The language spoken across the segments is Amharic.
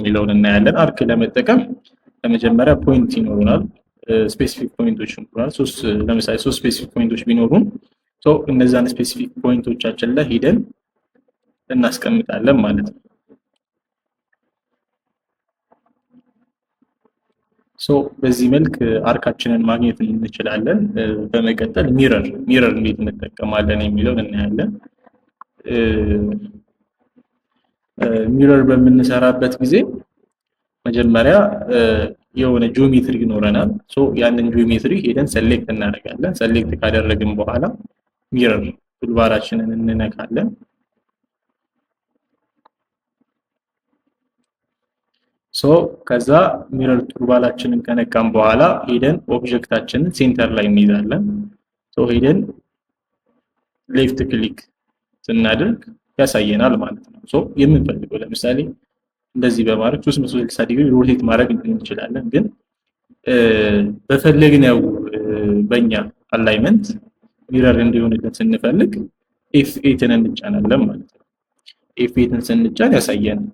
የሚለውን እናያለን። አርክ ለመጠቀም ለመጀመሪያ ፖይንት ይኖሩናል፣ ስፔሲፊክ ፖይንቶች ይኖሩናል። ለምሳሌ ሶስት ስፔሲፊክ ፖይንቶች ቢኖሩን እነዛን ስፔሲፊክ ፖይንቶቻችን ላይ ሄደን እናስቀምጣለን ማለት ነው። በዚህ መልክ አርካችንን ማግኘት እንችላለን። በመቀጠል ሚረር እንዴት እንጠቀማለን የሚለውን እናያለን። ሚረር በምንሰራበት ጊዜ መጀመሪያ የሆነ ጂኦሜትሪ ይኖረናል። ያንን ጂኦሜትሪ ሄደን ሰሌክት እናደርጋለን። ሰሌክት ካደረግን በኋላ ሚረር ቱልባራችንን እንነካለን። ከዛ ሚረር ቱልባራችንን ከነካን በኋላ ሄደን ኦብጀክታችንን ሴንተር ላይ እንይዛለን። ሄደን ሌፍት ክሊክ ስናደርግ ያሳየናል ማለት ነው። የምንፈልገው ለምሳሌ እንደዚህ በማድረግ 360 ዲግሪ ሮቴት ማድረግ እንችላለን። ግን በፈለግነው በእኛ አላይመንት ሚረር እንዲሆንልን ስንፈልግ F8ን እንጫናለን ማለት ነው። F8ን ስንጫን ያሳየናል።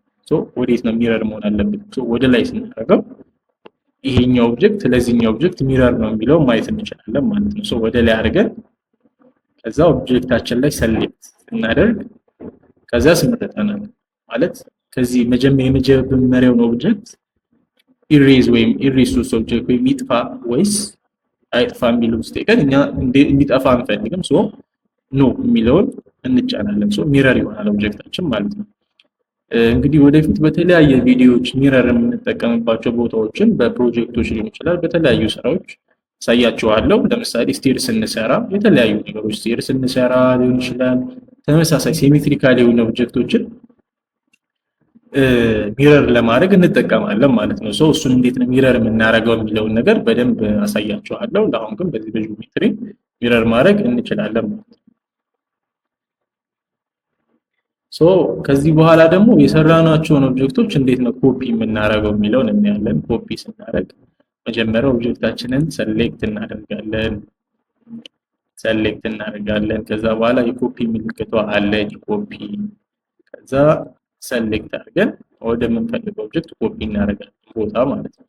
ወዴት ነው ሚረር መሆን አለበት? ወደ ላይ ስናደርገው ይሄኛው ኦብጀክት ለዚህኛው ኦብጀክት ሚረር ነው የሚለው ማየት እንችላለን ማለት ነው። ወደ ላይ አድርገን ከዛ ኦብጀክታችን ላይ ሰሌክት ስናደርግ ከዛ ስንመርጠናል ማለት ከዚህ የመጀመሪያውን ኦብጀክት ኢሬዝ ወይም ኢሬሱስ ኦብጀክት ወይም ይጥፋ ወይስ አይጥፋ የሚለው ስቴቀን እኛ እንዲጠፋ አንፈልግም። ኖ የሚለውን እንጫናለን። ሚረር ይሆናል ኦብጀክታችን ማለት ነው። እንግዲህ ወደፊት በተለያየ ቪዲዮዎች ሚረር የምንጠቀምባቸው ቦታዎችን በፕሮጀክቶች ሊሆን ይችላል፣ በተለያዩ ስራዎች ሳያቸዋለሁ። ለምሳሌ ስቴር ስንሰራ የተለያዩ ነገሮች ስቴር ስንሰራ ሊሆን ይችላል። ተመሳሳይ ሲሜትሪካል የሆኑ ኦብጀክቶችን ሚረር ለማድረግ እንጠቀማለን ማለት ነው። እሱን እንዴት ነው ሚረር የምናደርገው የሚለውን ነገር በደንብ አሳያችኋለሁ። ለአሁን ግን በዚህ በጂኦሜትሪ ሚረር ማድረግ እንችላለን ማለት ነው። ከዚህ በኋላ ደግሞ የሰራናቸውን ኦብጀክቶች እንዴት ነው ኮፒ የምናደርገው የሚለውን እናያለን። ኮፒ ስናደርግ መጀመሪያ ኦብጀክታችንን ሰሌክት እናደርጋለን። ከዛ በኋላ የኮፒ ምልክቷ አለች ኮፒ። ከዛ ሰሌክት አድርገን ወደ ምንፈልገው ኦብጀክት ኮፒ እናደርጋለን ቦታ ማለት ነው።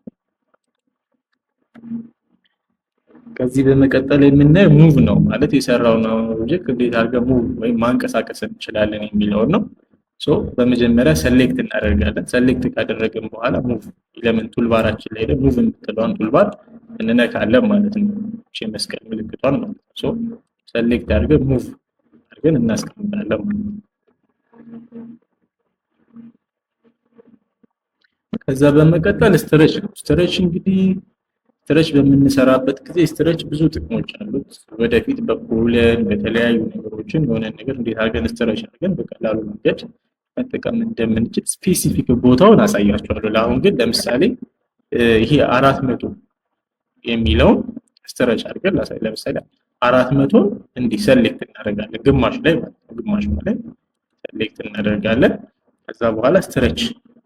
ከዚህ በመቀጠል የምናየው ሙቭ ነው ማለት የሰራውን ኦብጀክት እንዴት አድርገን ሙቭ ወይም ማንቀሳቀስ እንችላለን የሚለውን ነው። በመጀመሪያ ሰሌክት እናደርጋለን። ሰሌክት ካደረግን በኋላ ሙቭ ኤሌመንት ቱልባራችን ላይ ሙቭ የምትለዋን ቱልባር እንነካለን ማለት ነው። እቺ መስቀል ምልክቷን ማለት ነው። ሰሌክት አድርገን ሙቭ አድርገን እናስቀምጣለን ማለት ነው። ከዛ በመቀጠል ስትሬች ነው። ስትሬች እንግዲህ ስትሬች በምንሰራበት ጊዜ ስትሬች ብዙ ጥቅሞች አሉት። ወደፊት በኮለን በተለያዩ ነገሮችን የሆነ ነገር እንዴት አድርገን ስትሬች አድርገን በቀላሉ መንገድ መጠቀም እንደምንችል ስፔሲፊክ ቦታውን አሳያችኋለሁ። ለአሁን ግን ለምሳሌ ይሄ 400 የሚለውን ስትሬች አድርገን ላሳይ። ለምሳሌ 400 እንዲህ ሰሌክት እናደርጋለን ግማሽ ላይ ማለት ነው። ግማሽ ላይ ሰሌክት እናደርጋለን። ከዛ በኋላ ስትሬች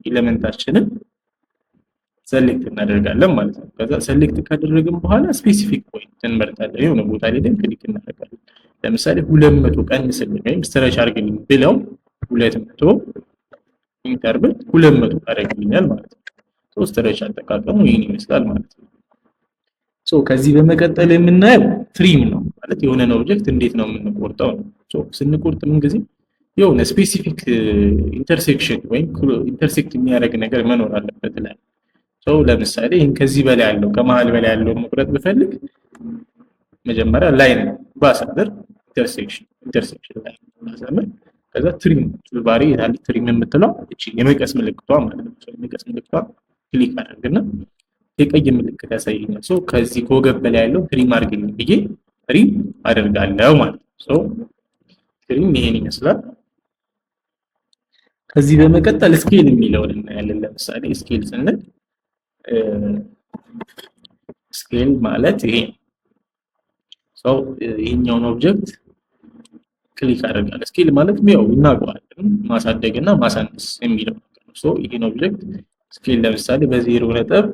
ኤሌመንታችንን ሰሌክት እናደርጋለን ማለት ነው። ከዛ ሰሌክት ካደረግን በኋላ ስፔሲፊክ ፖይንት እንመርጣለን። የሆነ ቦታ ላይ ክሊክ እናደርጋለን። ለምሳሌ 200 ቀንስልኝ ወይም ስትሬች አድርግልኝ ብለው 200 ኢንተርብል 200 አደርግልኛል ማለት ነው። ስትሬች አጠቃቀሙ ይህን ይመስላል ማለት ነው። ከዚህ በመቀጠል የምናየው ትሪም ነው ማለት የሆነ ኦብጀክት እንዴት ነው የምንቆርጠው ነው። ስንቆርጥ ምን ጊዜ የሆነ ስፔሲፊክ ኢንተርሴክሽን ወይም ኢንተርሴክት የሚያደርግ ነገር መኖር አለበት ላይ ለምሳሌ ይሄን ከዚህ በላይ ያለው ከመሃል በላይ ያለው መቁረጥ ብፈልግ መጀመሪያ ላይን ባሳደር ኢንተርሴክሽን ላይ ባሳደር ከዛ ትሪም ቱልባሪ ያለ ትሪም የምትለው እቺ የመቀስ ምልክቷ ማለት ነው። የመቀስ ምልክቷ ክሊክ አድርግና የቀይ ምልክት ያሳየኛል። ከዚህ ከወገብ በላይ ያለው ትሪም አድርግልኝ ብዬ ትሪም አደርጋለሁ ማለት ነው። ትሪም ይሄን ይመስላል። ከዚህ በመቀጠል ስኬል የሚለውን እናያለን። ለምሳሌ ስኬል ስንል ስኬል ማለት ይሄ ይሄኛውን ኦብጀክት ክሊክ አደርጋለሁ። ስኬል ማለት ያው እናውቀዋለን ማሳደግና ማሳነስ የሚለው ነው። ይሄን ኦብጀክት ስኬል ለምሳሌ በ0 ነጥብ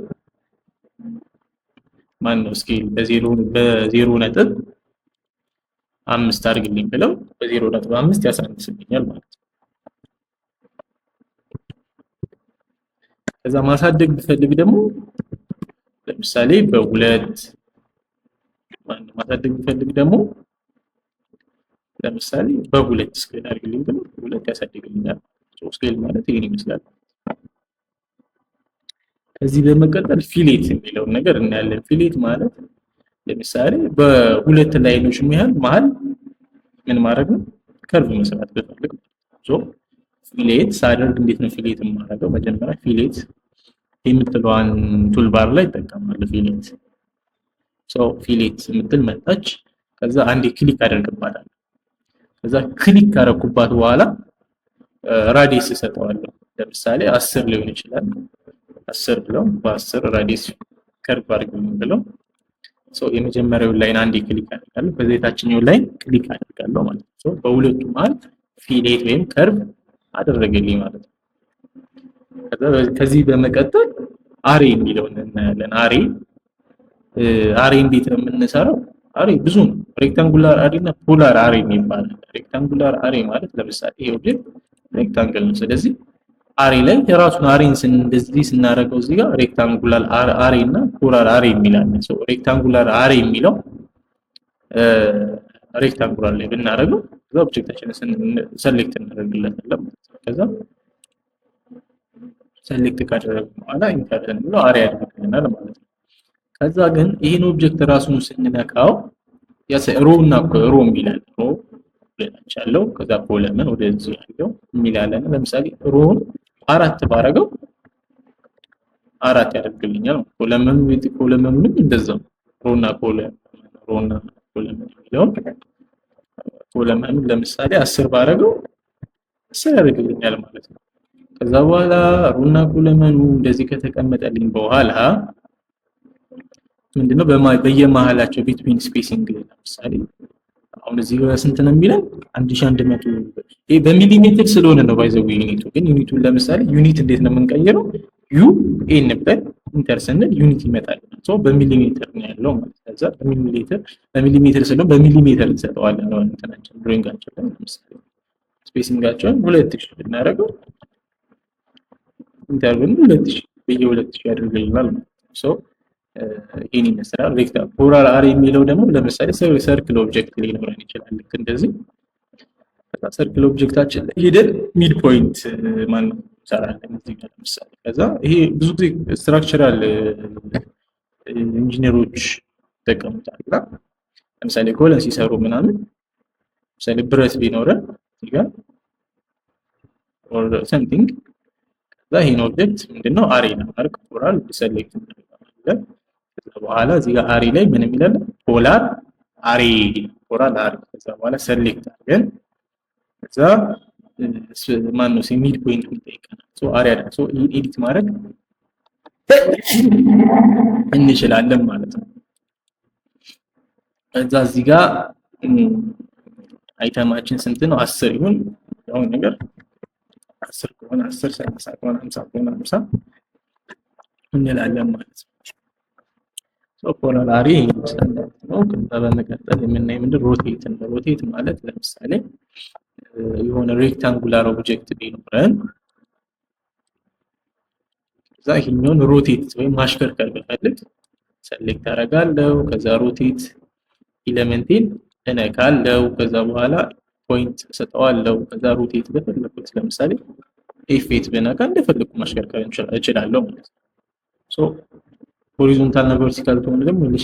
ማን ነው ስኬል በ0 ነጥብ 5 አድርግልኝ ብለው በ0 ነጥብ 5 ያሳንስልኛል ማለት ነው። ከዛ ማሳደግ ብፈልግ ደግሞ ለምሳሌ በሁለት ማሳደግ ብፈልግ ደግሞ ለምሳሌ በሁለት ስኬል አድርግልኝ ደግሞ ሁለት ያሳድግልኛል። ስኬል ማለት ይሄን ይመስላል። ከዚህ በመቀጠል ፊሌት የሚለውን ነገር እናያለን። ፊሌት ማለት ለምሳሌ በሁለት ላይኖች መሃል ምን ማድረግ ነው? ከርቭ መስራት ብፈልግ ፊሌት ሳደርግ እንዴት ነው ፊሌት የማደርገው? መጀመሪያ ፊሌት የምትለዋን ቱልባር ላይ እጠቀማለሁ። ፊሌት የምትል መጣች። ከዛ አንዴ ክሊክ አደርግባታለሁ። ከዛ ክሊክ ካረኩባት በኋላ ራዲየስ እሰጠዋለሁ። ለምሳሌ 10 ሊሆን ይችላል። 10 ብለው በ10 ራዲየስ ከርቭ አድርገው ብለው የመጀመሪያው ላይን አንዴ ክሊክ አደርጋለሁ። ከዛ የታችኛው ላይን ክሊክ አደርጋለሁ ማለት ነው። በሁለቱ መሃል ፊሌት ወይም ከርቭ አደረገልኝ ማለት ነው። ከዚህ በመቀጠል አሬ የሚለውን እናያለን። አሬ እንዴት ነው የምንሰራው? አሬ ብዙ ነው። ሬክታንጉላር አሬ እና ፖላር አሬ የሚባል። ሬክታንጉላር አሬ ማለት ለምሳሌ ይሄ ኦብጀክት ሬክታንግል ነው። ስለዚህ አሬ ላይ የራሱን አሬን እንደዚህ ስናደርገው እዚህ ጋር ሬክታንጉላር አሬ እና ፖላር አሬ የሚላል። ሬክታንጉላር አሬ የሚለው ሬክታንጉላር ላይ ብናደርገው ከዛ ኦብጀክታችንን ሰሌክት እናደርግለታለን። ከዛ ሰሌክት ካደረግን በኋላ ኢንተር ብለው አሬ ያደርግልናል ማለት ነው። ከዛ ግን ይሄን ኦብጀክት ራሱን ስንነካው ሮ እና ሮ የሚላል ሮ ያለው ከዛ ኮለመን ወደዚህ ያለው የሚላለን። ለምሳሌ ሮን 4 ባረገው 4 ያደርግልኛል። ኮለመኑንም እንደዛው ሮና ኮለመን የሚለውን ኮለመኑን ለምሳሌ 10 ባረገው 10 ያደርግልኛል ማለት ነው። ከዛ በኋላ ሮና ኮለመኑ እንደዚህ ከተቀመጠልኝ በኋላ ምንድነው በየመሃላቸው ቢትዊን ስፔሲንግ ለምሳሌ አሁን እዚህ ጋር ስንት ነው የሚለው 1100 ይሄ በሚሊሜትር ስለሆነ ነው ባይዘው ዩኒቱ። ግን ዩኒቱን ለምሳሌ ዩኒት እንዴት ነው የምንቀይረው? ዩ ኤን ብለን ኢንተር ስንል ዩኒት ይመጣል። በሚሊሜትር ነው ያለው ማለት ነው። ከዛ በሚሊሜትር ስለሆነ በሚሊሜትር እንሰጠዋለን ነው እንትናችን ድሮይንጋችን ላይ ለምሳሌ ስፔሲንጋቸውን 2000 ብናደርገው ኢንተር ብለን 2000 በየ2000 ያደርግልናል ማለት ነው። ይሄን ይመስላል። ፖላር አሬ የሚለው ደግሞ ለምሳሌ ሰርክል ኦብጀክት ሊኖረን ይችላል። ልክ እንደዚህ ሰርክል ኦብጀክታችን ላይ ሄደን ሚድ ፖይንት ማን ሰራለን እዚህ ጋር ለምሳሌ። ከዛ ይሄ ብዙ ጊዜ ስትራክቸራል ኢንጂነሮች ተጠቀሙታል። ለምሳሌ ኮለን ሲሰሩ ምናምን ለምሳሌ ብረት ቢኖረን እዚህ ጋር ኦር ሰምቲንግ ከዛ ይሄን ኦብጀክት ምንድነው አሬ ነው አርክ ፖላር ሴሌክት እናደርጋለን። ከዛ በኋላ እዚህ ጋር አሬ ላይ ምን የሚላል ፖላር አሬ ከዛ በኋላ ሴሌክት አድርገን ከዛ ማን ነው ሚድ ፖይንት የሚጠይቀናል። አሬ ኤዲት ማድረግ እንችላለን ማለት ነው። ከዛ እዚህ ጋር አይተማችን ስንት ነው? 10 ይሁን ያው ነገር 10 ከሆነ 10 30 ከሆነ 50 ከሆነ 50 እንላለን ማለት ነው። ፖላር አሬ ይመስላል ነው። ከዛ በመቀጠል የምናየው ምንድን ሮቴት ነው። ሮቴት ማለት ለምሳሌ የሆነ ሬክታንጉላር ኦብጀክት ቢኖረን ከዛ ይሄኛውን ሮቴት ወይም ማሽከርከር ብፈልግ ሰሌክት አደርጋለሁ። ከዛ ሮቴት ኤሌመንቴን እነካለሁ። ከዛ በኋላ ፖይንት ሰጠዋለሁ። ከዛ ሮቴት በፈለኩት ለምሳሌ ኤፍ8 ብነካ እንደፈለኩ ማሽከርከር እችላለሁ ማለት ነው። ሆሪዞንታል እና ቨርቲካል ተሆነ ደግሞ ልሽ